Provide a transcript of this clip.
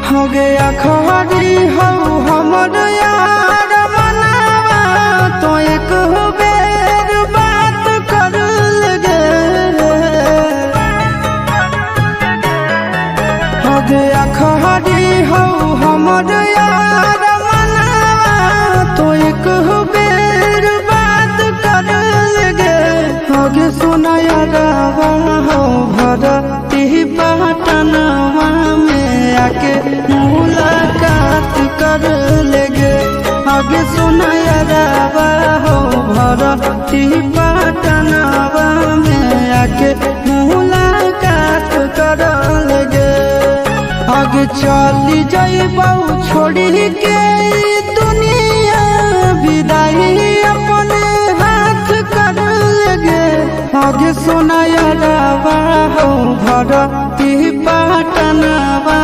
हो गया खरी हो हमर यार मनावा तो एक बेर बात कर लगे। हो गया खरी हो हमर यार मनावा तो एक बेर बात कर लगे। हो गे सोना यारवा हो भरती पटनवा में आके मुलाकात कर लेगे। आगे सुना यारवा हो भरती पटनवा में आके मुलाकात कर लेगे। आगे चली जाइबौ छोड़ी के दुनिया विदाई अपने हाथ कर लेगे। आगे सुना यारवा हो भरती पटनवा